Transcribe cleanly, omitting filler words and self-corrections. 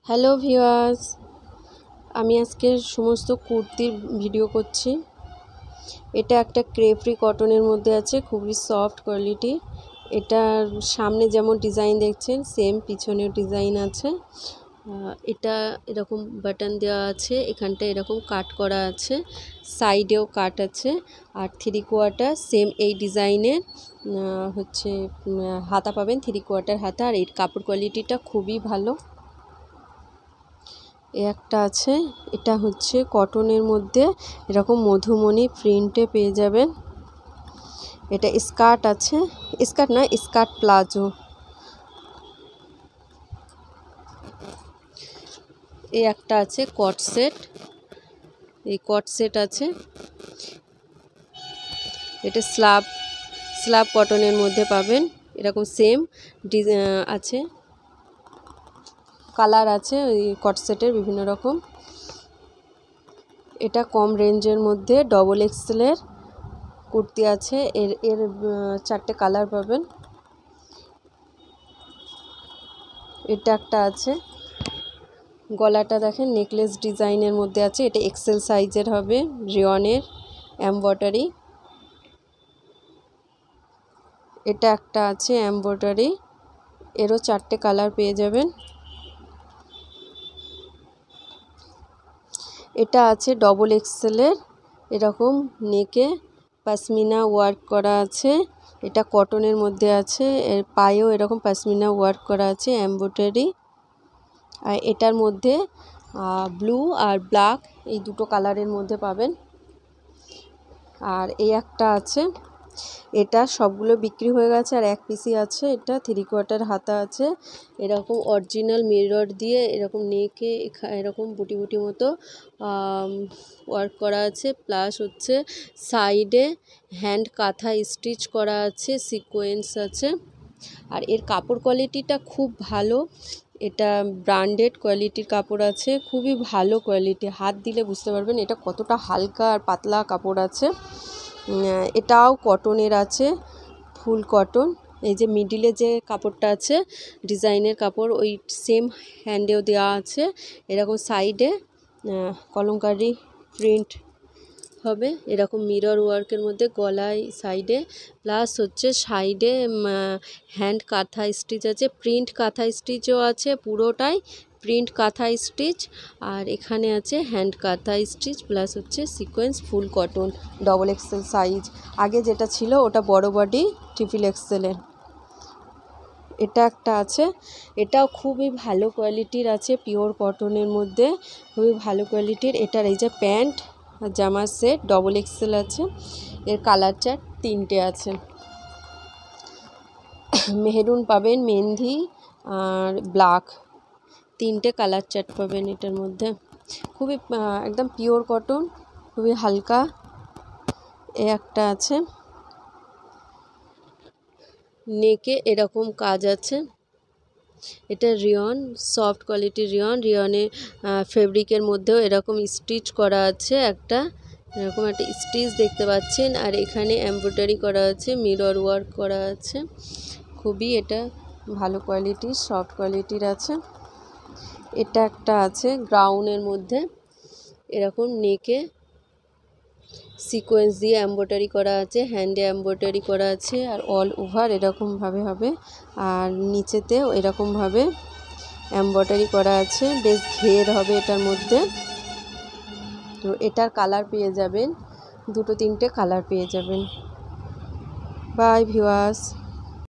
Hello viewers, আমি আজকে সমস্ত কুর্তির ভিডিও করছি। এটা একটা ক্রেপরি কটনের মধ্যে আছে, খুবই সফট কোয়ালিটি। এটার সামনে যেমন ডিজাইন দেখছেন সেম পিছনেও ডিজাইন আছে। এটা এরকম বাটন দেওয়া আছে, এখানটা এরকম কাট করা আছে, সাইডেও কাট আছে। আর 3/4 সেম এই ডিজাইনের হচ্ছে হাতা পাবেন, 3/4 হাতা। আর এর কাপড় কোয়ালিটিটা খুবই ভালো। একটা আছে, এটা হচ্ছে কটনের মধ্যে এরকম মধুমণি প্রিন্টে পেয়ে যাবেন। এটা স্কার্ট আছে, স্কার্ট না, স্কার্ট প্লাজো। এই একটা আছে কট সেট, এই কট সেট আছে। এটা স্লাব কটনের মধ্যে পাবেন, এরকম সেম আছে, কালার আছে ওই কট সেটের বিভিন্ন রকম। এটা কম রেঞ্জের মধ্যে ডবল এক্সেলের কুর্তি আছে, এর 4টে কালার পাবেন। এটা একটা আছে, গলাটা দেখেন নেকলেস ডিজাইনের মধ্যে আছে। এটা এক্সেল সাইজের হবে, রিয়নের এমব্রয়ডারি। এটা একটা আছে এমব্রয়ডারি, এরও 4টে কালার পেয়ে যাবেন। এটা আছে ডবল এক্সেলের, এরকম নেকে পশমিনা ওয়ার্ক করা আছে। এটা কটনের মধ্যে আছে, এর পায়েও এরকম পশমিনা ওয়ার্ক করা আছে এমব্রয়ডারি। আর এটার মধ্যে ব্লু আর ব্ল্যাক এই দুটো কালারের মধ্যে পাবেন। আর এই একটা আছে, এটা সবগুলো বিক্রি হয়ে গেছে, আর এক পিসই আছে। এটা 3/4 হাতা আছে, এরকম অরিজিনাল মিরর দিয়ে এরকম নেকে এরকম বুটি বুটি মতো ওয়ার্ক করা আছে। প্লাস হচ্ছে সাইডে হ্যান্ড কাঁথা স্টিচ করা আছে, সিকোয়েন্স আছে। আর এর কাপড় কোয়ালিটিটা খুব ভালো, এটা ব্র্যান্ডেড কোয়ালিটির কাপড় আছে, খুবই ভালো কোয়ালিটি। হাত দিলে বুঝতে পারবেন এটা কতটা হালকা আর পাতলা কাপড় আছে। এটাও কটনের আছে, ফুল কটন। এই যে মিডিলে যে কাপড়টা আছে ডিজাইনের কাপড়, ওই সেম হ্যান্ডেও দেওয়া আছে। এরকম সাইডে কলমকারি প্রিন্ট হবে, এরকম মিরর ওয়ার্কের মধ্যে গলায় সাইডে। প্লাস হচ্ছে সাইডে হ্যান্ড কাঁথা স্টিচ আছে, প্রিন্ট কাঁথা স্টিচও আছে, পুরোটাই প্রিন্ট কাঁথা স্টিচ। আর এখানে আছে হ্যান্ড কাঁথা স্টিচ, প্লাস হচ্ছে সিকোয়েন্স, ফুল কটন, ডবল এক্সেল সাইজ। আগে যেটা ছিল ওটা বড় বডি ট্রিপল এক্সেলের। এটা একটা আছে, এটাও খুবই ভালো কোয়ালিটির আছে, পিওর কটনের মধ্যে খুবই ভালো কোয়ালিটির। এটার এই যে প্যান্ট জামার সেট ডবল এক্সেল আছে, এর কালার চার্ট 3টে আছে। মেহরুন পাবেন, মেহেন্দি আর ব্ল্যাক, 3টে কালার চার্ট পাবেন এটার মধ্যে। খুবই একদম পিওর কটন, খুবই হালকা। এ একটা আছে, নেকে এরকম কাজ আছে। এটা রিয়ন, সফট কোয়ালিটির রিয়নে ফেব্রিকের মধ্যেও এরকম স্টিচ করা আছে, একটা এরকম একটা স্টিচ দেখতে পাচ্ছেন। আর এখানে এমব্রয়ডারি করা আছে, মিরর ওয়ার্ক করা আছে। খুবই এটা ভালো কোয়ালিটির, সফট কোয়ালিটির আছে। এটা একটা আছে গ্রাউনের মধ্যে, এরকম নেকে সিকোয়েন্স দিয়ে এমব্রয়ডারি করা আছে, হ্যান্ডে এমব্রয়ডারি করা আছে। আর অল ওভার এরকমভাবে হবে, আর নিচেতেও এরকমভাবে এমব্রয়ডারি করা আছে। বেশ ঘের হবে এটার মধ্যে। তো এটার কালার পেয়ে যাবেন 2-3টে কালার পেয়ে যাবেন। Bye viewers.